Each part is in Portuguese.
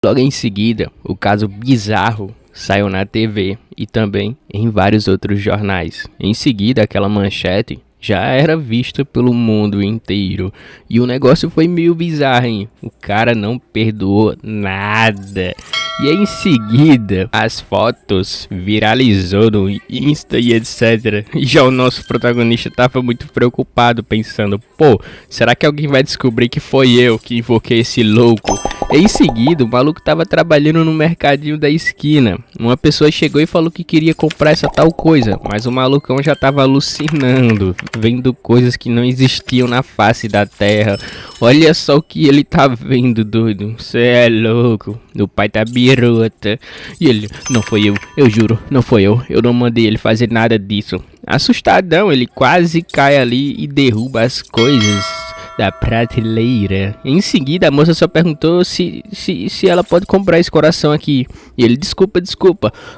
Logo em seguida, o caso bizarro saiu na TV e também em vários outros jornais. Em seguida, aquela manchete já era vista pelo mundo inteiro. E o negócio foi meio bizarro, hein? O cara não perdoou nada. E em seguida, as fotos viralizou no Insta e etc. E já o nosso protagonista tava muito preocupado, pensando: pô, será que alguém vai descobrir que foi eu que invoquei esse louco? Em seguida, o maluco tava trabalhando no mercadinho da esquina. Uma pessoa chegou e falou que queria comprar essa tal coisa, mas o malucão já tava alucinando, vendo coisas que não existiam na face da terra. Olha só o que ele tá vendo, doido. Cê é louco. O pai tá birota. E ele: não foi eu juro, não foi eu não mandei ele fazer nada disso. Assustadão, ele quase cai ali e derruba as coisas da prateleira. Em seguida, a moça só perguntou se ela pode comprar esse coração aqui. E ele: desculpa,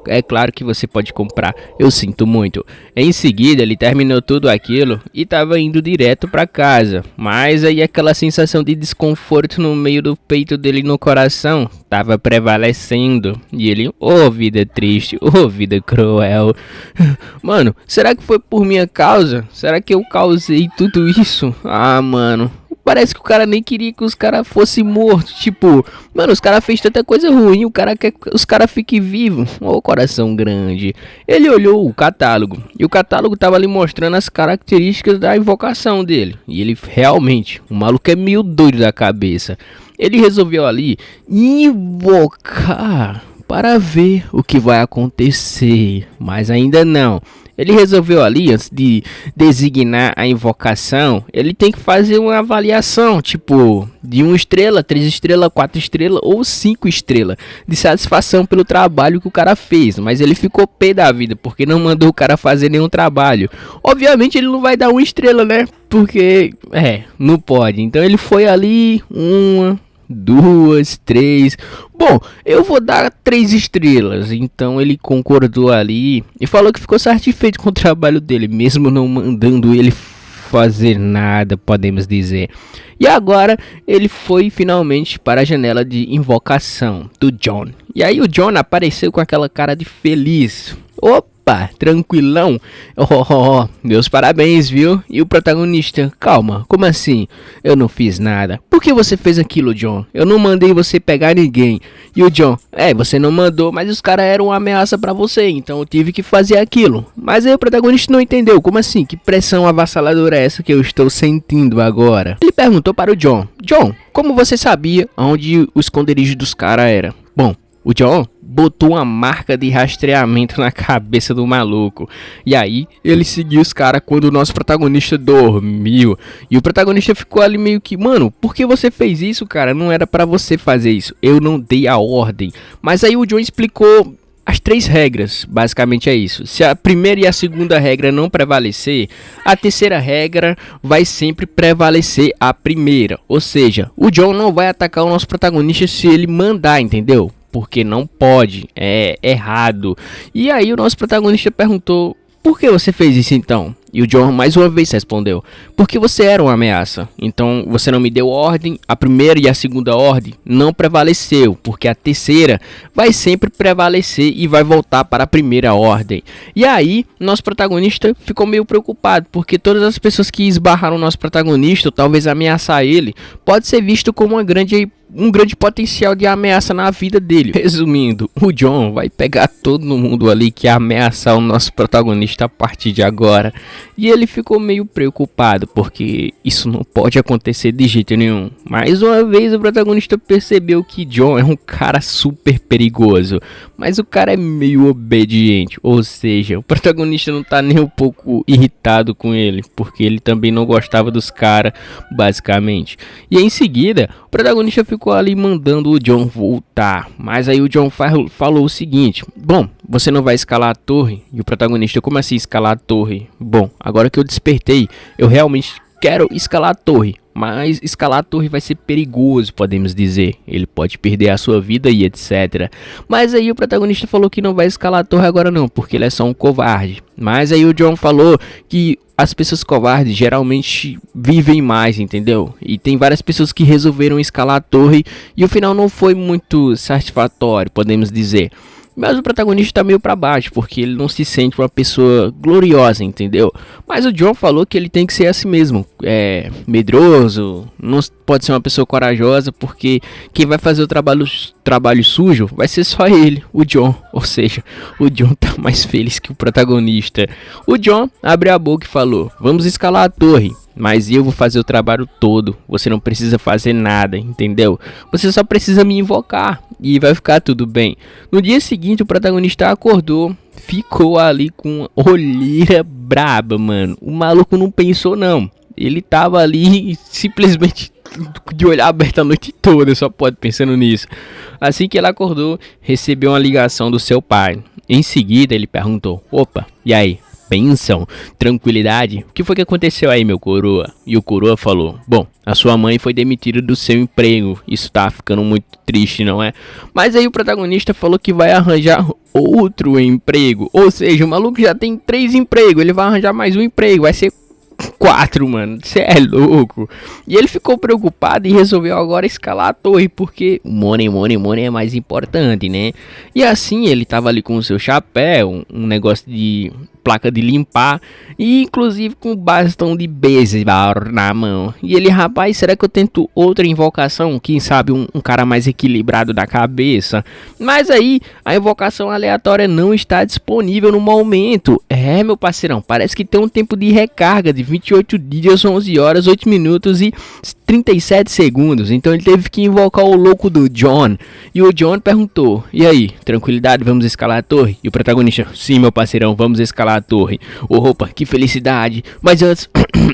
é claro que você pode comprar, eu sinto muito. Em seguida, ele terminou tudo aquilo e tava indo direto pra casa. Mas aí aquela sensação de desconforto no meio do peito dele, no coração, tava prevalecendo. E ele: ô vida triste, ô vida cruel. Mano, será que foi por minha causa? Será que eu causei tudo isso? Ah, mano, parece que o cara nem queria que os caras fossem mortos. Tipo, mano, os caras fez tanta coisa ruim, o cara quer que os caras fiquem vivos. Ô coração grande. Ele olhou o catálogo e o catálogo tava ali mostrando as características da invocação dele. E ele realmente, o maluco é meio doido da cabeça. Ele resolveu ali invocar para ver o que vai acontecer, mas ainda não. Ele resolveu ali, antes de designar a invocação, ele tem que fazer uma avaliação, tipo, de 1 estrela, 3 estrelas, 4 estrelas ou 5 estrelas, de satisfação pelo trabalho que o cara fez. Mas ele ficou pé da vida, porque não mandou o cara fazer nenhum trabalho. Obviamente ele não vai dar 1 estrela, né? Porque, não pode. Então ele foi ali, 1, 2, 3. Bom, eu vou dar 3 estrelas. Então ele concordou ali e falou que ficou satisfeito com o trabalho dele, mesmo não mandando ele fazer nada, podemos dizer. E agora ele foi finalmente para a janela de invocação do John. E aí o John apareceu com aquela cara de feliz. Opa, tranquilão. Meus parabéns, viu? E o protagonista: calma, como assim? Eu não fiz nada. Por que você fez aquilo, John? Eu não mandei você pegar ninguém. E o John: você não mandou, mas os caras eram uma ameaça pra você, então eu tive que fazer aquilo. Mas aí o protagonista não entendeu. Como assim? Que pressão avassaladora é essa que eu estou sentindo agora? Ele perguntou para o John: John, como você sabia onde o esconderijo dos caras era? Bom, o John botou uma marca de rastreamento na cabeça do maluco. E aí ele seguiu os caras quando o nosso protagonista dormiu. E o protagonista ficou ali meio que: mano, por que você fez isso, cara? Não era pra você fazer isso. Eu não dei a ordem. Mas aí o John explicou as 3 regras, basicamente é isso. Se a primeira e a segunda regra não prevalecer, a terceira regra vai sempre prevalecer a primeira. Ou seja, o John não vai atacar o nosso protagonista se ele mandar, entendeu? Porque não pode, é errado. E aí o nosso protagonista perguntou: por que você fez isso então? E o John mais uma vez respondeu: porque você era uma ameaça. Então você não me deu ordem. A primeira e a segunda ordem não prevaleceu, porque a terceira vai sempre prevalecer e vai voltar para a primeira ordem. E aí nosso protagonista ficou meio preocupado, porque todas as pessoas que esbarraram o nosso protagonista, ou talvez ameaçar ele, pode ser visto como um grande potencial de ameaça na vida dele. Resumindo, o John vai pegar todo mundo ali que ameaçar o nosso protagonista a partir de agora. E ele ficou meio preocupado, porque isso não pode acontecer de jeito nenhum. Mais uma vez o protagonista percebeu que John é um cara super perigoso, mas o cara é meio obediente. Ou seja, o protagonista não tá nem um pouco irritado com ele, porque ele também não gostava dos caras, basicamente. E em seguida, o protagonista ficou ali mandando o John voltar. Mas aí o John falou o seguinte: bom, você não vai escalar a torre? E o protagonista: como assim escalar a torre? Bom, agora que eu despertei, eu realmente quero escalar a torre. mas escalar a torre vai ser perigoso, podemos dizer. Ele pode perder a sua vida e etc. Mas aí o protagonista falou que não vai escalar a torre agora não, porque ele é só um covarde. Mas aí o John falou que as pessoas covardes geralmente vivem mais, entendeu? E tem várias pessoas que resolveram escalar a torre e o final não foi muito satisfatório, podemos dizer. Mas o protagonista tá meio pra baixo, porque ele não se sente uma pessoa gloriosa, entendeu? Mas o John falou que ele tem que ser assim mesmo, medroso, não pode ser uma pessoa corajosa, porque quem vai fazer o trabalho sujo vai ser só ele, o John. Ou seja, o John tá mais feliz que o protagonista. O John abre a boca e falou: vamos escalar a torre, mas eu vou fazer o trabalho todo. Você não precisa fazer nada, entendeu? Você só precisa me invocar e vai ficar tudo bem. No dia seguinte, o protagonista acordou, ficou ali com olheira braba, mano. O maluco não pensou não. Ele tava ali simplesmente de olhar aberto a noite toda, só pode pensando nisso. Assim que ele acordou, recebeu uma ligação do seu pai. Em seguida, ele perguntou: opa, e aí? Pensão, tranquilidade, o que foi que aconteceu aí, meu coroa? E o coroa falou: bom, a sua mãe foi demitida do seu emprego, isso tá ficando muito triste, não é? Mas aí o protagonista falou que vai arranjar outro emprego, ou seja, o maluco já tem 3 empregos, ele vai arranjar mais um emprego, vai ser 4, mano, cê é louco. E ele ficou preocupado e resolveu agora escalar a torre, porque money é mais importante, né? E assim ele tava ali com o seu chapéu, um negócio de placa de limpar e inclusive com bastão de beisebol na mão. E ele: rapaz, será que eu tento outra invocação? Quem sabe um cara mais equilibrado da cabeça? Mas aí a invocação aleatória não está disponível no momento. Meu parceirão, parece que tem um tempo de recarga de 28 dias, 11 horas, 8 minutos e 37 segundos. Então ele teve que invocar o louco do John. E o John perguntou: e aí, tranquilidade, vamos escalar a torre? E o protagonista: sim, meu parceirão, vamos escalar a torre. Opa, que felicidade. Mas antes,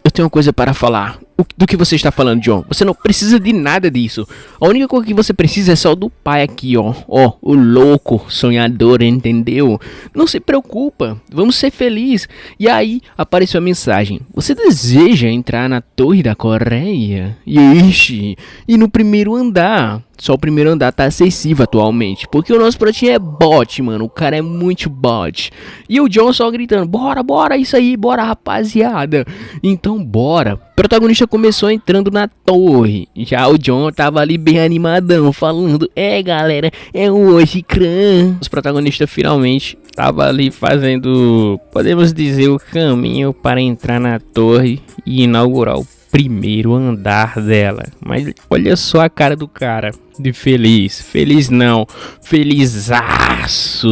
eu tenho uma coisa para falar. Do que você está falando, John? Você não precisa de nada disso. A única coisa que você precisa é só do pai aqui, ó. Ó, o louco sonhador, entendeu? Não se preocupa, vamos ser felizes. E aí apareceu a mensagem: você deseja entrar na Torre da Coreia? Ixi, e no primeiro andar. Só o primeiro andar tá acessível atualmente, porque o nosso protinho é bot, mano. O cara é muito bot. E o John só gritando: bora, isso aí, bora, rapaziada. Então bora. O protagonista começou entrando na torre. Já o John tava ali bem animadão, falando: galera, é hoje, crã. Os protagonistas finalmente tava ali fazendo, podemos dizer, o caminho para entrar na torre e inaugurar o primeiro andar dela. Mas olha só a cara do cara, de feliz. Feliz não, felizaço.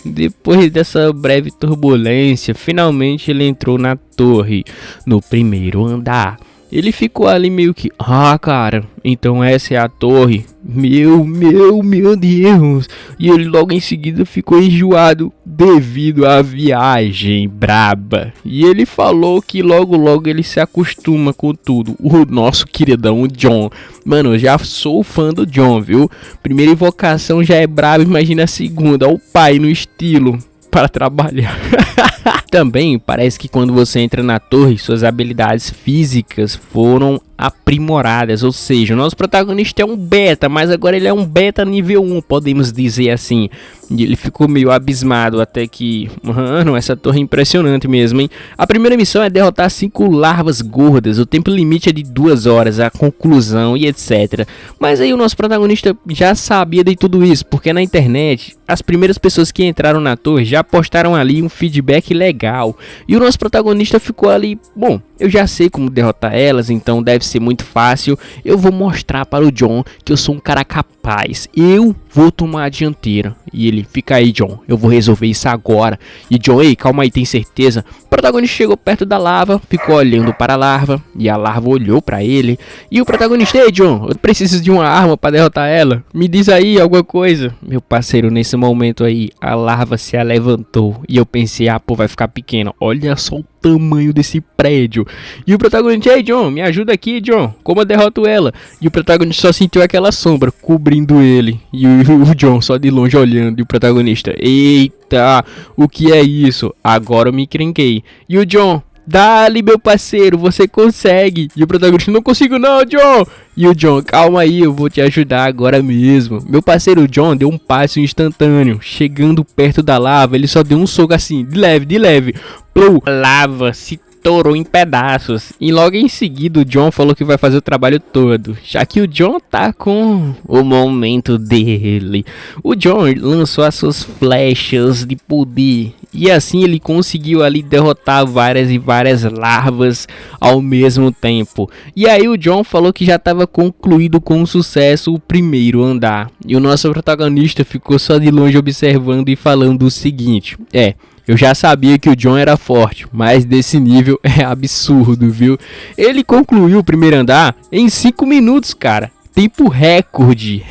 Depois dessa breve turbulência, finalmente ele entrou na torre, no primeiro andar. Ele ficou ali meio que: cara, então essa é a torre. Meu Deus. E ele logo em seguida ficou enjoado devido à viagem braba. E ele falou que logo ele se acostuma com tudo. O nosso queridão John. Mano, eu já sou fã do John, viu? Primeira invocação já é braba, imagina a segunda. Olha o pai no estilo para trabalhar. Também parece que quando você entra na torre, suas habilidades físicas foram aprimoradas, ou seja, o nosso protagonista é um beta, mas agora ele é um beta nível 1, podemos dizer assim. E ele ficou meio abismado até que, mano, essa torre é impressionante mesmo, hein? A primeira missão é derrotar 5 larvas gordas, o tempo limite é de 2 horas, a conclusão e etc. Mas aí o nosso protagonista já sabia de tudo isso, porque na internet, as primeiras pessoas que entraram na torre já postaram ali um feedback legal. E o nosso protagonista ficou ali: bom, eu já sei como derrotar elas, então deve ser muito fácil. Eu vou mostrar para o John que eu sou um cara capaz. Eu vou tomar a dianteira. E ele: fica aí, John, eu vou resolver isso agora. E John: ei, calma aí, tem certeza? O protagonista chegou perto da larva, ficou olhando para a larva, e a larva olhou para ele. E o protagonista: ei, John, eu preciso de uma arma para derrotar ela. Me diz aí alguma coisa. Meu parceiro, nesse momento aí, a larva se levantou. E eu pensei: pô, vai ficar pequena. Olha só o tamanho desse prédio. E o protagonista: ei, John, me ajuda aqui, John, como eu derroto ela? E o protagonista só sentiu aquela sombra cobrindo ele. E o John só de longe olhando. E o protagonista: eita, o que é isso? Agora eu me encrenquei. E o John: Dale, meu parceiro, você consegue. E o protagonista, não consigo não, John. E o John, calma aí, eu vou te ajudar agora mesmo. Meu parceiro John deu um passo instantâneo. Chegando perto da lava, ele só deu um soco assim, de leve, de leve. Plou, lava se torou em pedaços. E logo em seguida o John falou que vai fazer o trabalho todo, já que o John tá com o momento dele. O John lançou as suas flechas de poder e assim ele conseguiu ali derrotar várias e várias larvas ao mesmo tempo. E aí o John falou que já estava concluído com sucesso o primeiro andar. E o nosso protagonista ficou só de longe observando e falando o seguinte: eu já sabia que o John era forte, mas desse nível é absurdo, viu? Ele concluiu o primeiro andar em 5 minutos, cara. Tempo recorde.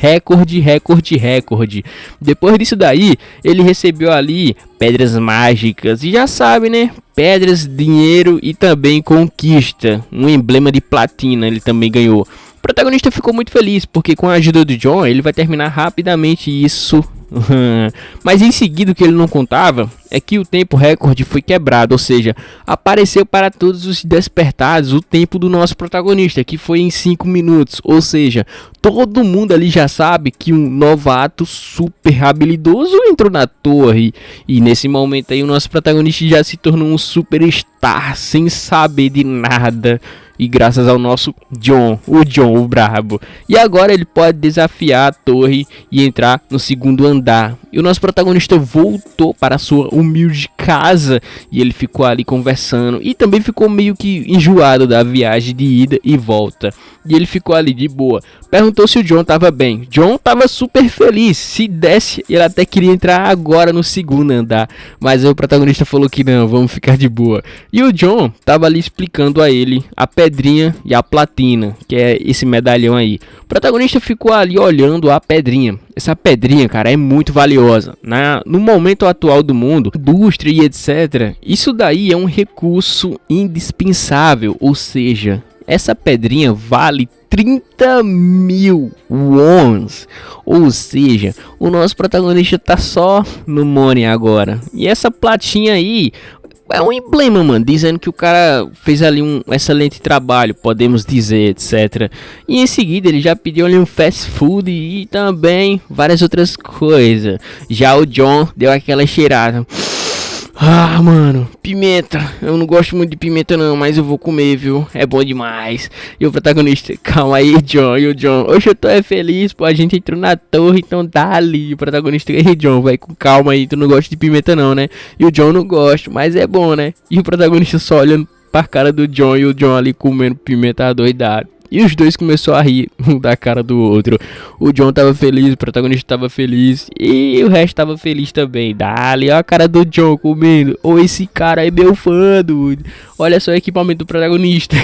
Depois disso daí, ele recebeu ali pedras mágicas. E já sabe, né? Pedras, dinheiro e também conquista. Um emblema de platina ele também ganhou. O protagonista ficou muito feliz, porque com a ajuda do John, ele vai terminar rapidamente isso. Mas em seguida o que ele não contava é que o tempo recorde foi quebrado, ou seja, apareceu para todos os despertados o tempo do nosso protagonista, que foi em 5 minutos, ou seja, todo mundo ali já sabe que um novato super habilidoso entrou na torre, e nesse momento aí o nosso protagonista já se tornou um superstar sem saber de nada. E graças ao nosso John, o brabo. E agora ele pode desafiar a torre e entrar no segundo andar. E o nosso protagonista voltou para sua humilde casa. E ele ficou ali conversando. E também ficou meio que enjoado da viagem de ida e volta. E ele ficou ali de boa. Perguntou se o John estava bem. John estava super feliz. Se desse, ele até queria entrar agora no segundo andar. Mas aí o protagonista falou que não, vamos ficar de boa. E o John estava ali explicando a ele a pedrinha e a platina, que é esse medalhão aí. O protagonista ficou ali olhando a pedrinha. Essa pedrinha, cara, é muito valiosa. No momento atual do mundo, indústria e etc., isso daí é um recurso indispensável. Ou seja, essa pedrinha vale 30 mil wons. Ou seja, o nosso protagonista tá só no money agora. E essa platinha aí é um emblema, mano, dizendo que o cara fez ali um excelente trabalho, podemos dizer, etc. E em seguida ele já pediu ali um fast food e também várias outras coisas. Já o John deu aquela cheirada. Ah, mano, pimenta. Eu não gosto muito de pimenta não, mas eu vou comer, viu? É bom demais. E o protagonista, calma aí, John. E o John, hoje eu tô feliz, pô, a gente entrou na torre, então tá ali. E o protagonista, ei, John, vai com calma aí, tu não gosta de pimenta não, né? E o John não gosta, mas é bom, né? E o protagonista só olhando pra cara do John e o John ali comendo pimenta adoidado. E os dois começaram a rir um da cara do outro. O John tava feliz, o protagonista tava feliz. E o resto tava feliz também. Dali, ó a cara do John comendo. Ô, esse cara é meu fã, dude. Olha só o equipamento do protagonista.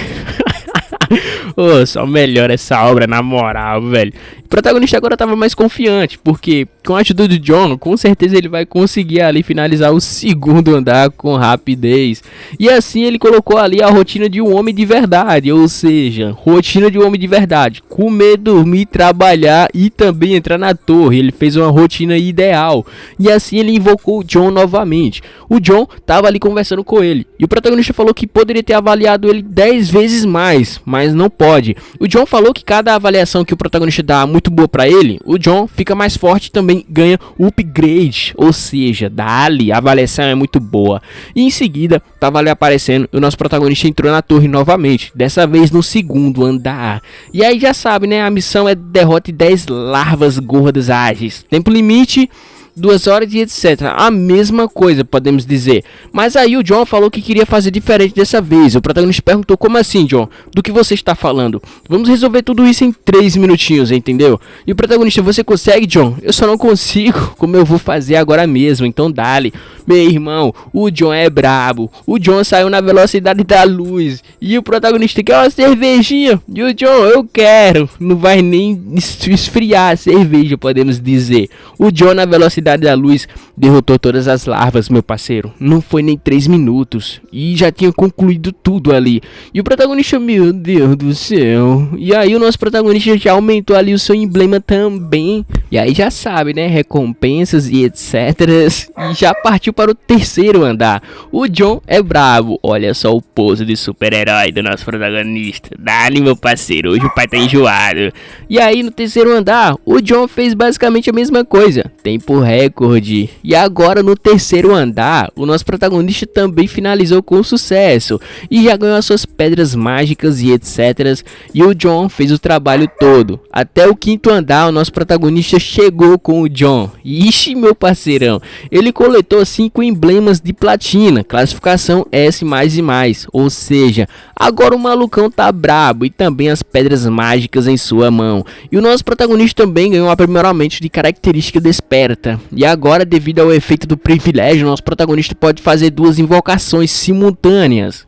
Ô, só melhora essa obra, na moral, velho. O protagonista agora tava mais confiante, porque com a ajuda do John, com certeza ele vai conseguir ali finalizar o segundo andar com rapidez. E assim ele colocou ali a rotina de um homem de verdade, ou seja, rotina de um homem de verdade: comer, dormir, trabalhar e também entrar na torre. Ele fez uma rotina ideal. E assim ele invocou o John novamente. O John tava ali conversando com ele, e o protagonista falou que poderia ter avaliado ele 10 vezes mais, mas não pode. O John falou que cada avaliação que o protagonista dá muito boa pra ele, o John fica mais forte e também ganha upgrade, ou seja, dali, a avaliação é muito boa. E em seguida, tava ali aparecendo, o nosso protagonista entrou na torre novamente, dessa vez no segundo andar. E aí já sabe, né, a missão é derrote 10 larvas gordas ágeis. Tempo limite 2 horas e etc. A mesma coisa, podemos dizer. Mas aí o John falou que queria fazer diferente dessa vez. O protagonista perguntou: como assim, John? Do que você está falando? Vamos resolver tudo isso em 3 minutinhos, entendeu? E o protagonista: você consegue, John? Eu só não consigo, como eu vou fazer agora mesmo. Então dale. Meu irmão, o John é brabo. O John saiu na velocidade da luz. E o protagonista quer uma cervejinha. E o John: eu quero. Não vai nem esfriar a cerveja, podemos dizer. O John na velocidade Cidade da Luz derrotou todas as larvas, meu parceiro. Não foi nem 3 minutos e já tinha concluído tudo ali. E o protagonista, meu Deus do céu. E aí o nosso protagonista já aumentou ali o seu emblema também. E aí já sabe, né? Recompensas e etc. E já partiu para o terceiro andar. O John é brabo. Olha só o pose de super-herói do nosso protagonista. Dá-lhe, meu parceiro. Hoje o pai tá enjoado. E aí no terceiro andar, o John fez basicamente a mesma coisa. Tempo recorde. E agora no terceiro andar, o nosso protagonista também finalizou com sucesso. E já ganhou as suas pedras mágicas e etc. E o John fez o trabalho todo. Até o quinto andar, o nosso protagonista chegou com o John. Ixi, meu parceirão. Ele coletou 5 emblemas de platina. Classificação S++. Ou seja, agora o malucão tá brabo. E também as pedras mágicas em sua mão. E o nosso protagonista também ganhou um aprimoramento de característica desperta. E agora, devido ao efeito do privilégio, nosso protagonista pode fazer 2 invocações simultâneas.